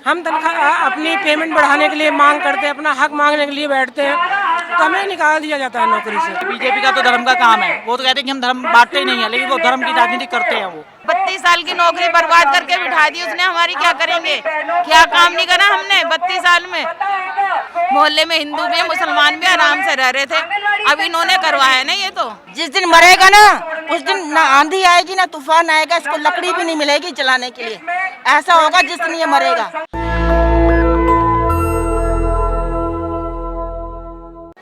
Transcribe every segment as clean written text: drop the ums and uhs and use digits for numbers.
हम तनख्वाह अपनी पेमेंट बढ़ाने के लिए मांग करते हैं, अपना हक मांगने के लिए बैठते हैं तो हमें निकाल दिया जाता है नौकरी से। बीजेपी का तो धर्म का काम है, वो तो कहते हैं कि हम धर्म बांटते ही नहीं है, लेकिन वो धर्म की राजनीति करते हैं। वो 32 साल की नौकरी बर्बाद करके बिठा दी उसने, हमारी क्या करेंगे? क्या काम नहीं करा हमने 32 साल में। मोहल्ले में हिंदू भी मुसलमान भी आराम से रह रहे थे, अब इन्होंने करवाया ना ये। तो जिस दिन मरेगा ना उस दिन ना आंधी आएगी ना तूफान आएगा, इसको लकड़ी भी नहीं मिलेगी जलाने के लिए। ऐसा होगा जिस दिन ये मरेगा।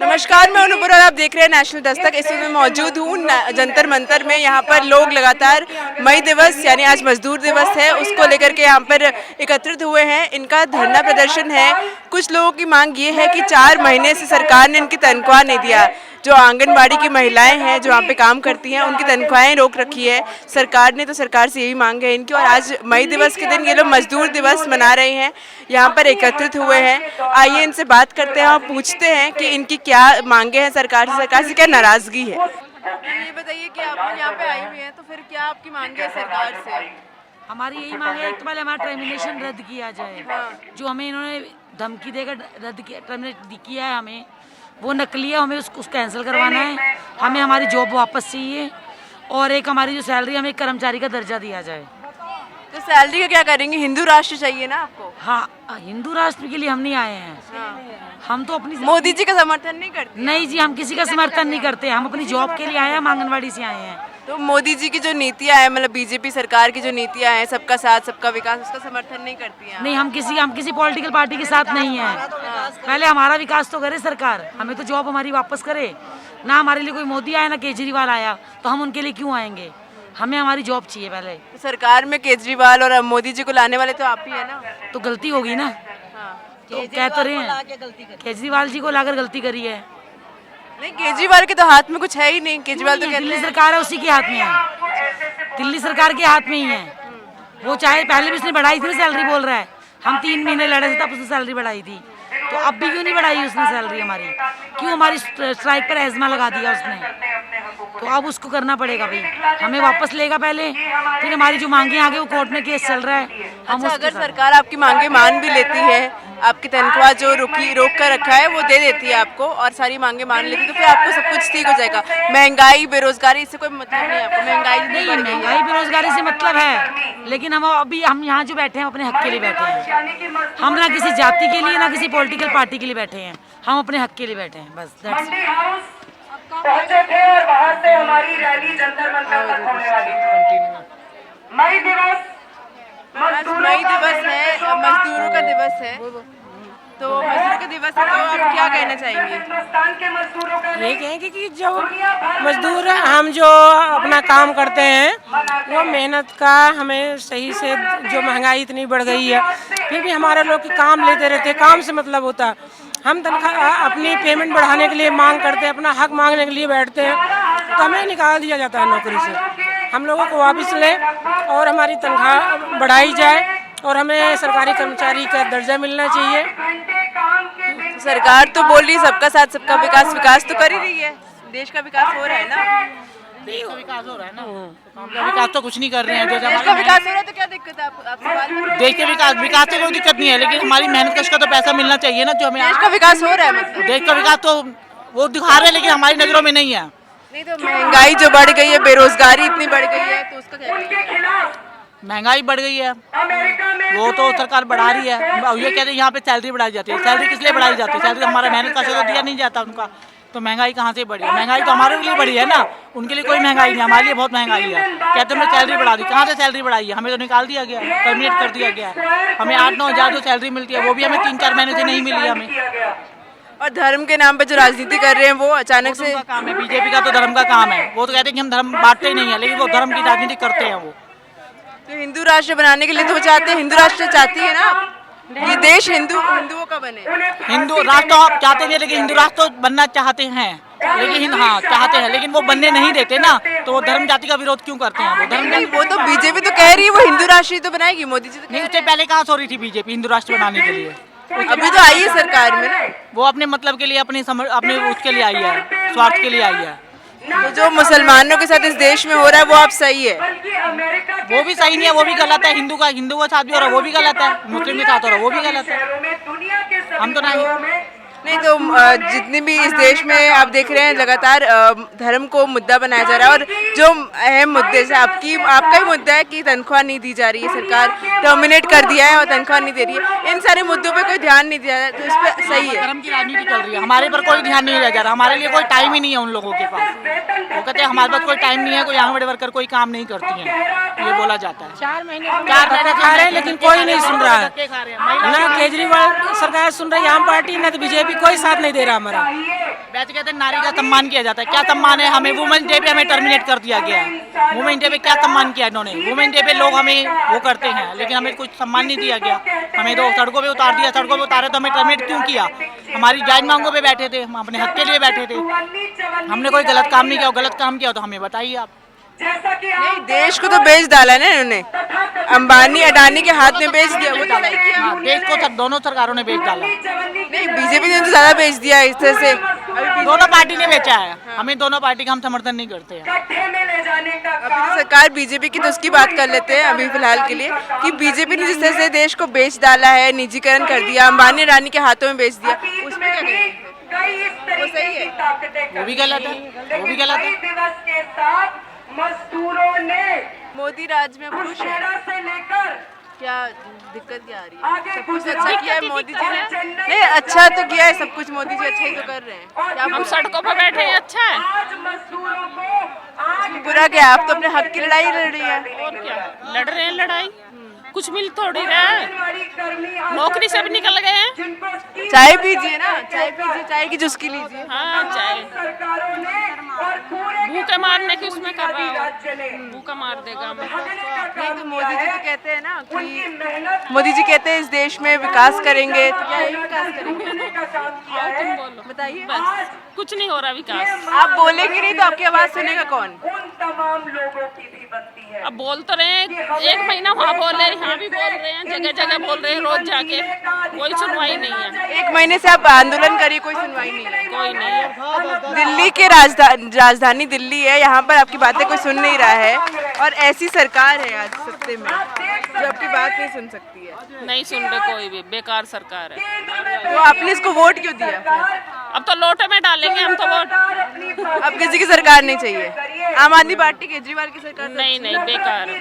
नमस्कार, मैं अनुभव और आप देख रहे हैं नेशनल दस्तक। इस वक्त मैं मौजूद हूँ जंतर मंतर में। यहाँ पर लोग लगातार मई दिवस यानी आज मजदूर दिवस है, उसको लेकर के यहाँ पर एकत्रित हुए हैं। इनका धरना प्रदर्शन है। कुछ लोगों की मांग ये है कि 4 महीने से सरकार ने इनकी तनख्वाह नहीं दिया। जो आंगनबाड़ी की महिलाएं हैं जो वहाँ पे काम करती हैं उनकी तनख्वाहें रोक रखी है सरकार ने। तो सरकार से यही मांग है इनकी। और आज मई दिवस के दिन ये लोग मजदूर दिवस मना रहे हैं, यहाँ पर एकत्रित हुए हैं। आइए इनसे बात करते हैं और पूछते हैं कि इनकी क्या मांगे हैं सरकार से क्या नाराजगी है। ये बताइए कि आप यहाँ पे आए हुए हैं तो फिर क्या आपकी मांगे है सरकार से? हमारी यही मांग है, एक तो पहले हमारा टर्मिनेशन रद्द किया जाए। जो हमें इन्होंने धमकी देकर रद्द किया है, हमें वो नकली है, हमें उसको कैंसिल करवाना है। हमें हमारी जॉब वापस चाहिए और एक हमारी जो सैलरी, हमें एक कर्मचारी का दर्जा दिया जाए। तो सैलरी का क्या करेंगे? हिंदू राष्ट्र चाहिए ना आपको? हाँ, हिंदू राष्ट्र के लिए हम नहीं आए हैं। हम तो अपनी मोदी जी का समर्थन नहीं करते? नहीं जी, हम किसी का समर्थन नहीं करते। हम अपनी जॉब के लिए आए हैं, हम आंगनबाड़ी से आए हैं। तो मोदी जी की जो नीतियाँ हैं, मतलब बीजेपी सरकार की जो नीतियाँ हैं, सबका साथ सबका विकास, उसका समर्थन नहीं करती हैं? नहीं, हम किसी पॉलिटिकल पार्टी के साथ नहीं है। पहले हमारा विकास तो करे सरकार, हमें तो जॉब हमारी वापस करे ना। हमारे लिए कोई मोदी आया ना केजरीवाल आया, तो हम उनके लिए क्यों आएंगे? हमें हमारी जॉब चाहिए पहले। तो सरकार में केजरीवाल और मोदी जी को लाने वाले तो आप ही है ना? तो गलती होगी ना। तो कह तो रहे हैं केजरीवाल जी को लाकर गलती करी है। नहीं, केजरीवाल के तो हाथ में कुछ है ही नहीं। केजरीवाल तो दिल्ली सरकार है, उसी के हाथ में है। दिल्ली सरकार के हाथ में ही है। वो चाहे पहले भी उसने बढ़ाई थी सैलरी, बोल रहा है हम 3 महीने लड़े थे तब उसने सैलरी बढ़ाई थी, तो अब भी क्यों नहीं बढ़ाई उसने सैलरी हमारी? क्यों हमारी स्ट्राइक पर एजमा लगा दिया उसने? तो अब उसको करना पड़ेगा भाई, हमें वापस लेगा पहले, फिर हमारी जो मांगे आगे वो कोर्ट में केस चल रहा है। हम अगर सरकार आपकी मांगे मान भी लेती है, आपकी तनख्वाह जो रोक कर रखा है वो दे देती है आपको और सारी मांगे मान लेती, तो फिर आपको सब कुछ ठीक हो जाएगा। महंगाई बेरोजगारी इससे कोई मतलब नहीं है आपको? महंगाई बेरोजगारी से मतलब है, लेकिन हम यहाँ जो बैठे हैं अपने हक के लिए बैठे हैं। हम ना किसी जाति के लिए ना किसी पॉलिटिकल पार्टी के लिए बैठे हैं, हम अपने हक के लिए बैठे हैं बस। पहुंचे थे और बाहर से हमारी रैली जंतर मंतर तक होने वाली। मई दिवस है, मजदूरों का दिवस है, तो मजदूरों का दिवस है, तो आप क्या कहना चाहेंगे? ये कहेंगे कि जो मजदूर हम जो अपना काम करते हैं वो मेहनत का हमें सही से, जो महंगाई इतनी बढ़ गई है फिर भी हमारे लोग काम लेते रहते हैं, काम से मतलब होता है। हम तनख्वाह अपनी पेमेंट बढ़ाने के लिए मांग करते हैं, अपना हक मांगने के लिए बैठते हैं तो हमें निकाल दिया जाता है नौकरी से। हम लोगों को वापस ले और हमारी तनख्वाह बढ़ाई जाए और हमें सरकारी कर्मचारी का दर्जा मिलना चाहिए। सरकार तो बोल रही है सबका साथ सबका विकास, विकास तो कर ही रही है, देश का विकास हो रहा है ना? देश का विकास हो रहा है ना, विकास तो कुछ नहीं कर रहे हैं। देश का विकास हो रहा है तो क्या दिक्कत है आपको? देश के विकास तो कोई दिक्कत नहीं है, लेकिन हमारी मेहनत कश का तो पैसा मिलना चाहिए ना। जो हमें देश का विकास हो रहा है, मतलब देश का विकास तो वो दिखा रहे हैं, लेकिन हमारी नजरों में नहीं है। नहीं तो महंगाई जो बढ़ गई है, बेरोजगारी इतनी बढ़ गई है, तो उसका क्या? महंगाई बढ़ गई है, वो तो सरकार बढ़ा रही है। ये कहते हैं यहाँ पे सैलरी बढ़ाई जाती है। सैलरी किस लिए बढ़ाई जाती है? सैलरी हमारा मेहनत का तो दिया नहीं जाता उनका, तो महंगाई कहाँ से बढ़ी है? महंगाई तो हमारे लिए बढ़ी है ना, उनके लिए कोई महंगाई नहीं, हमारे लिए बहुत महंगाई है। कहते हैं सैलरी बढ़ा दी, कहाँ से सैलरी बढ़ाई है? हमें तो निकाल दिया गया, टर्मिनेट कर दिया गया है। हमें 8-9 हज़ार जो सैलरी मिलती है वो भी हमें 3-4 महीने से नहीं मिली हमें। और धर्म के नाम पे जो राजनीति कर रहे हैं वो अचानक से काम है। बीजेपी का तो धर्म का काम है, वो तो कहते हैं कि हम धर्म बांटते ही नहीं है, लेकिन वो धर्म की राजनीति करते हैं। वो तो हिंदू राष्ट्र बनाने के लिए तो वो चाहते हैं, हिंदू राष्ट्र चाहती है ना ये देश हिंदुओं का बने। हिंदू राष्ट्र तो आप चाहते हैं, लेकिन हिंदू राष्ट्र तो बनना चाहते हैं, लेकिन हाँ चाहते हैं, लेकिन वो बनने नहीं देते ना, तो वो धर्म जाति का विरोध क्यों करते हैं? वो तो बीजेपी तो कह रही है वो हिंदू राष्ट्र तो बनाएगी, मोदी जी तो नहीं। उससे पहले कहाँ सो रही थी बीजेपी हिंदू राष्ट्र बनाने के लिए? अभी तो आई है सरकार में ना। वो अपने मतलब के लिए, अपने उसके लिए आई है, स्वार्थ के लिए आई है। तो जो मुसलमानों के साथ इस देश में हो रहा है वो आप सही है? वो भी सही नहीं है, वो भी गलत है। हिंदू के साथ भी हो रहा है, वो भी गलत है। मुस्लिम के साथ हो रहा है, वो भी गलत है। हम तो नहीं तो जितने भी इस देश में आप देख रहे हैं लगातार धर्म को मुद्दा बनाया जा रहा है और जो अहम मुद्दे से आपका ही मुद्दा है कि तनख्वाह नहीं दी जा रही है, सरकार टर्मिनेट कर दिया है और तनख्वाह नहीं दे रही है, इन सारे मुद्दों पे कोई ध्यान नहीं दिया जा रहा, तो इस पे सही है? धर्म की राजनीति चल रही है, हमारे पर कोई ध्यान नहीं दिया जा रहा। हमारे लिए कोई टाइम ही नहीं है उन लोगों के पास। वो कहते हैं हमारे पास कोई टाइम नहीं है, कोई आंगनबाड़ी वर्कर कोई काम नहीं करती है, ये बोला जाता है। 4 महीने खा रहे हैं लेकिन कोई नहीं सुन रहा है। ना केजरीवाल सरकार सुन रही है, आम पार्टी ना तो बीजेपी, कोई साथ नहीं दे रहा हमारा। वैसे कहते हैं नारी का सम्मान किया जाता है, क्या सम्मान है? हमें वुमेन डे पे हमें टर्मिनेट कर दिया गया है। वुमेन डे पे क्या सम्मान किया इन्होंने? वुमेन डे पे लोग हमें वो करते हैं लेकिन हमें कुछ सम्मान नहीं दिया गया। हमें तो सड़कों पे उतार दिया, सड़कों पे उतारे तो हमें टर्मिनेट क्यों किया? हमारी जायज मांगों पे बैठे थे, हम अपने हक के लिए बैठे थे। हमने कोई गलत काम नहीं किया, गलत काम किया तो हमें बताइए आप। नहीं, देश को तो बेच डाला ना इन्होंने, अंबानी अडानी के हाथ में बेच दिया। वो तो सही किया। हाँ, देश को दोनों सरकारों ने बेच डाला। नहीं, बीजेपी ने तो ज्यादा बेच दिया इस तरह से। दोनों पार्टी ने बेचा है, हमें दोनों पार्टी का हम समर्थन नहीं करते हैं। अभी तो सरकार बीजेपी की तो उसकी बात कर लेते हैं अभी फिलहाल के लिए कि बीजेपी ने जिस तरह से देश को बेच डाला है, निजीकरण कर दिया, अंबानी अडानी के हाथों में बेच दिया, उसमें क्या कहेंगे? वो सही है? वो भी गलत है, वो भी गलत है। मजदूरों ने मोदी राज में खुश है? से लेकर क्या दिक्कत क्या आ रही है? सब कुछ अच्छा किया है मोदी जी ने? नहीं, अच्छा तो किया है सब कुछ, मोदी जी अच्छा ही तो कर रहे हैं। क्या हम सड़कों पर बैठे हैं, अच्छा है। आज मजदूरों को बुरा क्या? आप तो अपने हक की लड़ाई लड़ रही है। और क्या, लड़ रहे हैं लड़ाई, कुछ मिल थोड़ी रहा है, नौकरी से भी निकल गए हैं। चाय पीजिए ना, चाय पीजिए, चाय की चुस्की लीजिए। हाँ, चाय सरकारों ने और पूरे भूखे मारने की उसमें कर रहा है, भूखा मार देगा हमें। नहीं तो मोदी जी तो कहते हैं ना कि मोदी जी कहते हैं इस देश में विकास करेंगे, तो क्या यही विकास करेंगे? तुम बोलो, बताइए। बस कुछ नहीं हो रहा विकास। आप बोलेंगे नहीं तो आपकी आवाज सुनेगा कौन? उन तमाम लोगों की भी बनती है। अब बोल तो रहे हैं, एक महीना वहाँ बोल रहे हैं, यहाँ भी बोल रहे हैं, जगह जगह बोल रहे हैं, रोज जाके कोई सुनवाई नहीं है। एक महीने से आप आंदोलन करिए, कोई सुनवाई नहीं है। कोई नहीं है। दिल्ली के राजधानी दिल्ली है, यहाँ पर आपकी बातें कोई सुन नहीं रहा है और ऐसी सरकार है आज सत्ते में जो आपकी बात नहीं सुन सकती है। नहीं सुन रहे कोई भी, बेकार सरकार है। तो आपने इसको वोट क्यों दिया? अब तो लोटे में डालेंगे हम तो वोट। अब किसी की सरकार नहीं चाहिए? आम आदमी पार्टी केजरीवाल की सरकार? नहीं नहीं, बेकार है।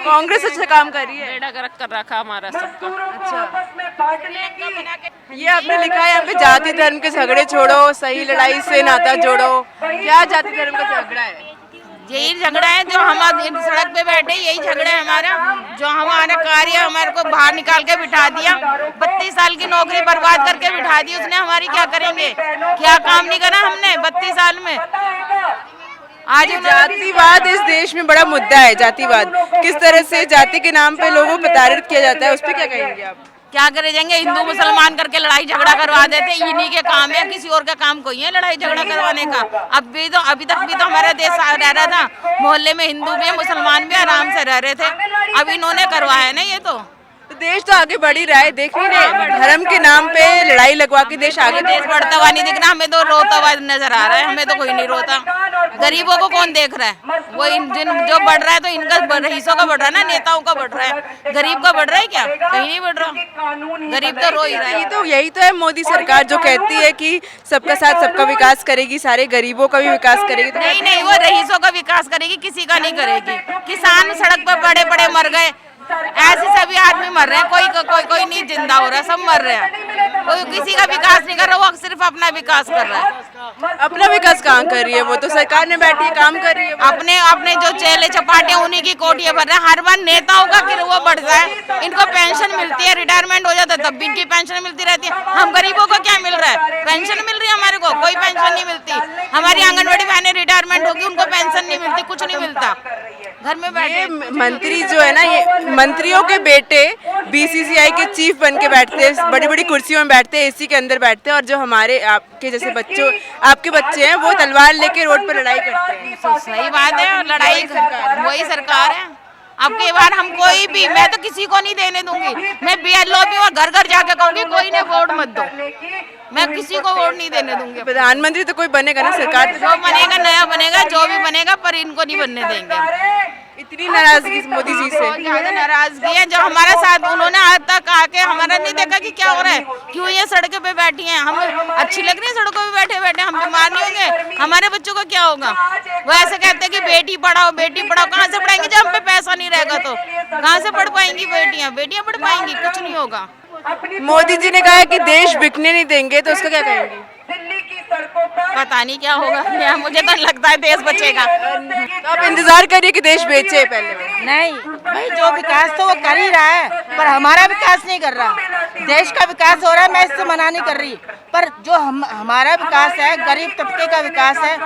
कांग्रेस अच्छा काम कर रही है। बेड़ा गर्क कर रखा हमारा सबका। अच्छा, ये आपने लिखा है यहाँ पे जाति धर्म के झगड़े छोड़ो, सही लड़ाई से नाता जोड़ो। क्या जाति धर्म का झगड़ा है? यही झगड़ा है जो हम सड़क पे बैठे, यही झगड़ा है हमारा। जो हमारा कार्य हमारे को बाहर निकाल के बिठा दिया, 32 साल की नौकरी बर्बाद करके बिठा दी उसने हमारी। क्या करेंगे? क्या काम नहीं करा हमने 32 साल में। आज जातिवाद इस देश में बड़ा मुद्दा है। जातिवाद किस तरह से जाति के नाम पे लोगों को प्रताड़ित किया जाता है, उस पर क्या कहेंगे आप? क्या करे जाएंगे, हिंदू मुसलमान करके लड़ाई झगड़ा करवा देते, इन्हीं के काम है, किसी और का काम कोई है लड़ाई झगड़ा करवाने का। अभी तक भी तो हमारा देश रह रहा था, मोहल्ले में हिंदू भी मुसलमान भी आराम से रह रहे थे। अब इन्होंने करवाया ना ये तो देश तो आगे बढ़ ही रहा है, देख नहीं रहे? धर्म के नाम पे लड़ाई लगवा के देश आगे देश बढ़ता हुआ नहीं दिख रहा, हमें तो रोता हुआ नजर आ रहा है। हमें तो कोई नहीं रोता। गरीबों को कौन देख रहा है? वो जो बढ़ रहा है तो इनका रईसों का बढ़ रहा है ना, नेताओं का बढ़ रहा है। गरीब का बढ़ रहा है क्या? कहीं नहीं बढ़ रहा, गरीब तो रो ही रहा है। यही तो है मोदी सरकार जो कहती है कि सबका साथ सबका विकास करेगी, सारे गरीबों का भी विकास करेगी। तो नहीं नहीं, वो रईसों का विकास करेगी, किसी का नहीं करेगी। किसान सड़क पर बड़े बड़े मर गए, ऐसे सभी आदमी मर रहे हैं, कोई नहीं जिंदा हो रहा, सब मर रहे हैं। कोई किसी का विकास नहीं कर रहा, वो सिर्फ अपना विकास कर रहा है। अपना विकास कहाँ कर रही है? वो तो सरकार ने बैठी है, काम कर रही है। अपने जो चेले चपाटे उन्हीं की कोटियां भर रहे हैं। हर बार नेताओं का फिर वो बढ़ता है, इनको पेंशन मिलती है, रिटायरमेंट हो जाता है तब भी इनकी पेंशन मिलती रहती है। हम गरीबों को क्या मिल रहा है? पेंशन मिल रही है, हमारे को कोई पेंशन नहीं मिलती। हमारी आंगनबाड़ी बहनें रिटायरमेंट होगी, उनको पेंशन नहीं मिलती, कुछ नहीं मिलता। घर में बैठे मंत्री जो है ना, ये मंत्रियों के बेटे बीसीसीआई के चीफ बन के बैठते हैं, बड़ी बड़ी कुर्सियों में बैठते हैं, एसी के अंदर बैठते हैं, और जो हमारे आपके जैसे आपके बच्चे हैं वो तलवार लेके रोड पर लड़ाई करते हैं। सही बात है, लड़ाई वही सरकार है। अब की बार हम कोई भी, मैं तो किसी को नहीं देने दूंगी, मैं BLO भी और घर घर जाके कहूंगी कोई ने वोट मत दो, मैं किसी को वोट नहीं देने दूंगी। प्रधानमंत्री तो कोई बनेगा ना, सरकार जो बनेगा नया बनेगा, जो भी बनेगा, पर इनको नहीं बनने देंगे। इतनी नाराजगी मोदी जी से, बहुत ज्यादा नाराजगी है। जो हमारा साथ उन्होंने आज तक आके हमारा नहीं देखा कि क्या हो रहा है, क्यों ये सड़कों पे बैठी हैं, हम अच्छी लग रही है सड़कों पे बैठे बैठे, हम बीमार नहीं होंगे, हमारे बच्चों को क्या होगा। वो ऐसे कहते हैं कि बेटी पढ़ाओ बेटी पढ़ाओ, कहाँ से पढ़ाएंगे जब हम पे पैसा नहीं रहेगा तो कहाँ से पढ़ पाएंगी बेटियां, बेटियां पढ़ पाएंगी, कुछ नहीं होगा। मोदी जी ने कहा है कि देश बिकने नहीं देंगे, तो उसका क्या कहेंगे? पता नहीं क्या होगा, मुझे तो लगता है देश बचेगा। तो आप इंतजार करिए कि देश बेचे पहले। नहीं भाई, जो विकास तो वो कर ही रहा है, पर हमारा विकास नहीं कर रहा। देश का विकास हो रहा है, मैं इससे मना नहीं कर रही, पर जो हमारा विकास है, गरीब तबके का विकास है,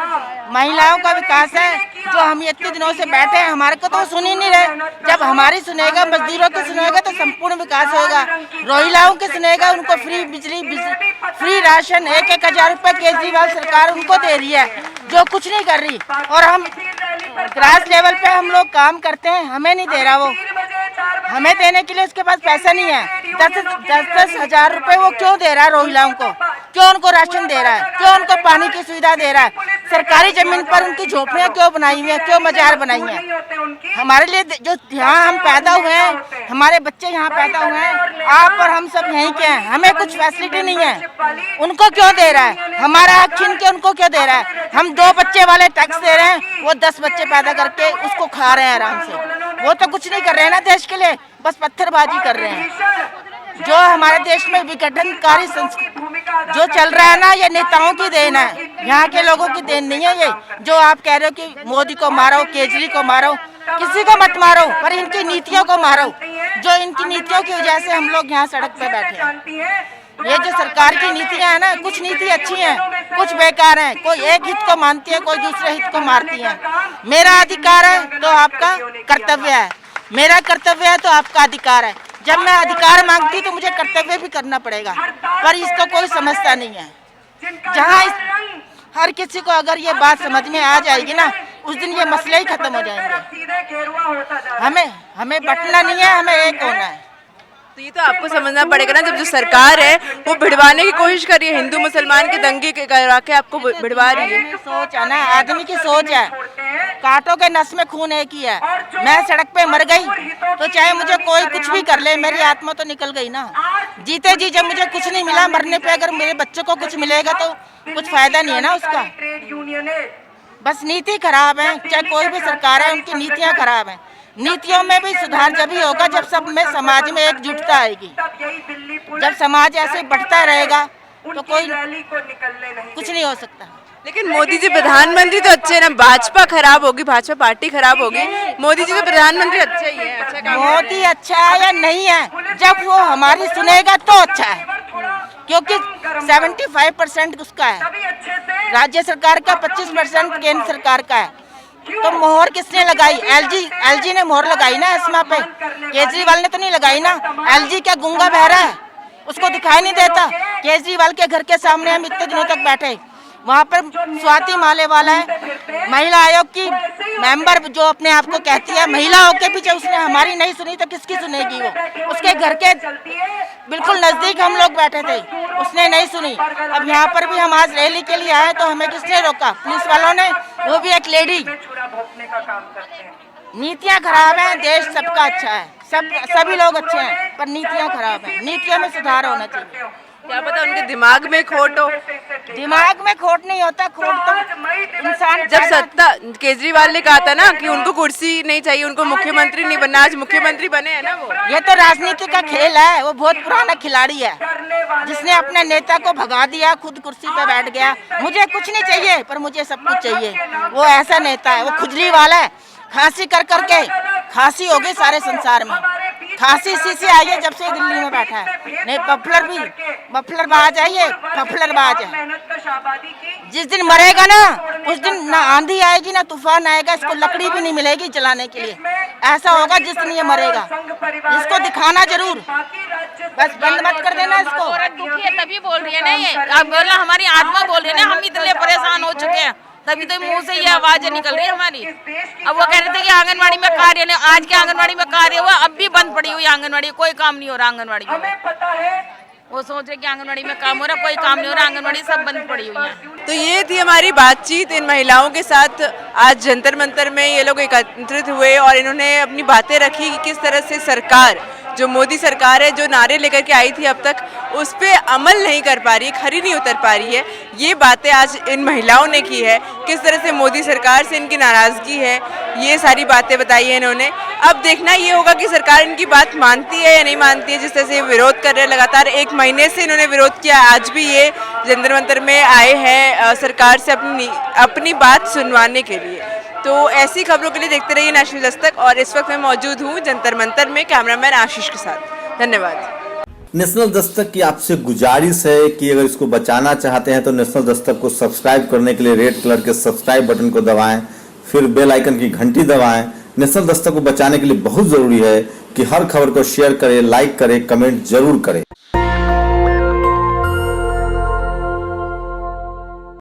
महिलाओं का विकास है, जो हम इतने दिनों से बैठे हैं, हमारे को तो सुन ही नहीं रहे। जब हमारी सुनेगा, मजदूरों की सुनेगा, तो संपूर्ण विकास होगा। रोहिलाओं की सुनेगा, उनको फ्री बिजली, फ्री राशन, 1,000 रुपए केजरीवाल सरकार उनको दे रही है, जो कुछ नहीं कर रही। और हम ग्रास लेवल पे हम लोग काम करते हैं, हमें नहीं दे रहा वो, हमें देने के लिए उसके पास पैसा नहीं है। 10-10 हजार रुपए वो क्यों दे रहा है रोहिलाओं को, क्यों उनको राशन दे रहा है, क्यों उनको पानी की सुविधा दे रहा है, सरकारी जमीन पर उनकी झोपड़ियां क्यों बनाई हुई है, क्यों मजार बनाई है। हमारे लिए जो यहाँ हम पैदा हुए हैं, हमारे बच्चे यहाँ पैदा हुए हैं, आप और हम सब यहीं के हैं, हमें कुछ फैसिलिटी नहीं है, उनको क्यों दे रहा है, हमारा हक छीन के उनको क्यों दे रहा है। हम 2 बच्चे वाले टैक्स दे रहे हैं, वो 10 बच्चे पैदा करके उसको खा रहे हैं आराम से। वो तो कुछ नहीं कर रहे हैं ना देश के लिए, बस पत्थरबाजी कर रहे हैं। जो हमारे देश में विघटनकारी संस्कृति जो चल रहा है ना, ये नेताओं की देन है, यहाँ के लोगों की देन नहीं है। ये जो आप कह रहे हो कि मोदी को मारो, केजरी को मारो, किसी को मत मारो, पर इनकी नीतियों को मारो, जो इनकी नीतियों की वजह से हम लोग यहाँ सड़क पे बैठे हैं। ये जो सरकार की नीतियां है ना, कुछ नीति अच्छी हैं, कुछ बेकार हैं, कोई एक हित को मानती है, कोई दूसरे हित को मारती है। मेरा अधिकार है तो आपका कर्तव्य है, मेरा कर्तव्य है तो आपका अधिकार है। जब मैं अधिकार मांगती तो मुझे कर्तव्य भी करना पड़ेगा, पर इसको कोई समझता नहीं है। जहाँ हर किसी को अगर ये बात समझ में आ जाएगी ना, उस दिन ये मसले ही खत्म हो जाएंगे। हमें बंटना नहीं है, हमें एक होना है। तो ये तो आपको समझना पड़ेगा ना, जब जो सरकार है वो भिड़वाने की कोशिश कर रही है, हिंदू मुसलमान के दंगे करा के आपको भिड़वा रही है। सोच है ना, आदमी की सोच है, कांटों के नस में खून एक ही है। मैं सड़क पे मर गई तो चाहे मुझे कोई कुछ भी कर ले, मेरी आत्मा तो निकल गई ना। जीते जी जब मुझे कुछ नहीं मिला, मरने पे अगर मेरे बच्चों को कुछ मिलेगा तो कुछ फायदा नहीं है ना उसका। बस नीति खराब है, चाहे कोई भी सरकार है, उनकी नीतियाँ खराब है। नीतियों में भी सुधार जब ही होगा जब सब में समाज में एकजुटता आएगी। जब समाज ऐसे बढ़ता रहेगा तो कोई कुछ नहीं हो सकता। लेकिन मोदी जी प्रधानमंत्री तो अच्छे ना, भाजपा खराब होगी, भाजपा पार्टी खराब होगी, मोदी जी तो प्रधानमंत्री अच्छे ही है। अच्छा काम मोदी अच्छा है या नहीं है, जब वो हमारी सुनेगा तो अच्छा है, क्योंकि 75% उसका है, राज्य सरकार का 25% केंद्र सरकार का है। तो मोहर किसने लगाई? एलजी ने मोहर लगाई ना एस्मा पे, केजरीवाल ने तो नहीं लगाई ना। एलजी क्या गूंगा बहरा है, उसको दिखाई नहीं देता? केजरीवाल के घर के सामने हम इतने दिनों तक बैठे, वहाँ पर स्वाति मालेवाला है, महिला आयोग की मेंबर, जो अपने आप को कहती है महिलाओं के पीछे, उसने हमारी नहीं सुनी तो किसकी सुनेगी वो? उसके घर के बिल्कुल नजदीक हम लोग बैठे थे, उसने नहीं सुनी। अब यहाँ पर भी हम आज रैली के लिए आए तो हमें किसने रोका? पुलिस वालों ने, वो भी एक लेडी। नीतियाँ खराब हैं, देश सबका अच्छा है, सभी लोग अच्छे हैं, पर नीतियाँ खराब हैं। नीतियों में सुधार होना चाहिए। क्या पता उनके दिमाग में खोट हो। दिमाग में खोट नहीं होता, खोट तो इंसान जब सत्ता, केजरीवाल ने कहा था ना कि उनको कुर्सी नहीं चाहिए, उनको मुख्यमंत्री नहीं बनना, आज मुख्यमंत्री बने हैं ना वो। ये तो राजनीति का खेल है, वो बहुत पुराना खिलाड़ी है, जिसने अपने नेता को भगा दिया, खुद कुर्सी पे बैठ गया। मुझे कुछ नहीं चाहिए पर मुझे सब कुछ चाहिए, वो ऐसा नेता है। वो खुजली वाला है, खांसी कर करके खांसी हो गई सारे संसार में। खांसी इसी से आई है जब से दिल्ली में बैठा है। नहीं बफलर बाज है, ये बफलर बाज है। जिस दिन मरेगा ना, उस दिन ना आंधी आएगी ना तूफान आएगा, इसको लकड़ी भी नहीं मिलेगी जलाने के लिए। ऐसा होगा जिस दिन ये मरेगा। इसको दिखाना जरूर, बस बंद मत कर देना इसको। औरत दुखी है तभी बोल रही है ना ये, अब बोला हमारी आत्मा बोल रही है ना, हम इतने परेशान हो चुके हैं, तभी तो मुंह से ये आवाजें निकल रही है हमारी। अब वो कह रहे थे कि आंगनवाड़ी में कार्य नहीं, आज के आंगनवाड़ी में कार्य हुआ, अब भी बंद पड़ी हुई आंगनवाड़ी, कोई काम नहीं हो रहा आंगनवाड़ी में। वो सोच रहे कि आंगनवाड़ी में काम हो रहा, कोई काम नहीं हो रहा, आंगनवाड़ी सब बंद पड़ी हुई है। तो ये थी हमारी बातचीत इन महिलाओं के साथ। आज जंतर मंतर में ये लोग एकत्रित हुए और इन्होंने अपनी बातें रखी कि किस तरह से सरकार, जो मोदी सरकार है, जो नारे लेकर के आई थी अब तक, उस पे अमल नहीं कर पा रही है, खरी नहीं उतर पा रही है। ये बातें आज इन महिलाओं ने की है, किस तरह से मोदी सरकार से इनकी नाराज़गी है, ये सारी बातें बताई है इन्होंने। अब देखना ये होगा कि सरकार इनकी बात मानती है या नहीं मानती है। जिस तरह से विरोध कर रहे हैं, लगातार 1 महीने से इन्होंने विरोध किया, आज भी ये जंतर मंतर में आए हैं सरकार से अपनी बात सुनवाने के लिए। तो ऐसी खबरों के लिए देखते रहिए नेशनल दस्तक। और इस वक्त मैं मौजूद हूँ जंतर मंतर में कैमरामैन आशीष के साथ। धन्यवाद। नेशनल दस्तक की आपसे गुजारिश है कि अगर इसको बचाना चाहते हैं तो नेशनल दस्तक को सब्सक्राइब करने के लिए रेड कलर के सब्सक्राइब बटन को दबाएं, फिर बेल आइकन की घंटी दबाएं। नेशनल दस्तक को बचाने के लिए बहुत जरूरी है कि हर खबर को शेयर करें, लाइक करें, कमेंट जरूर करें।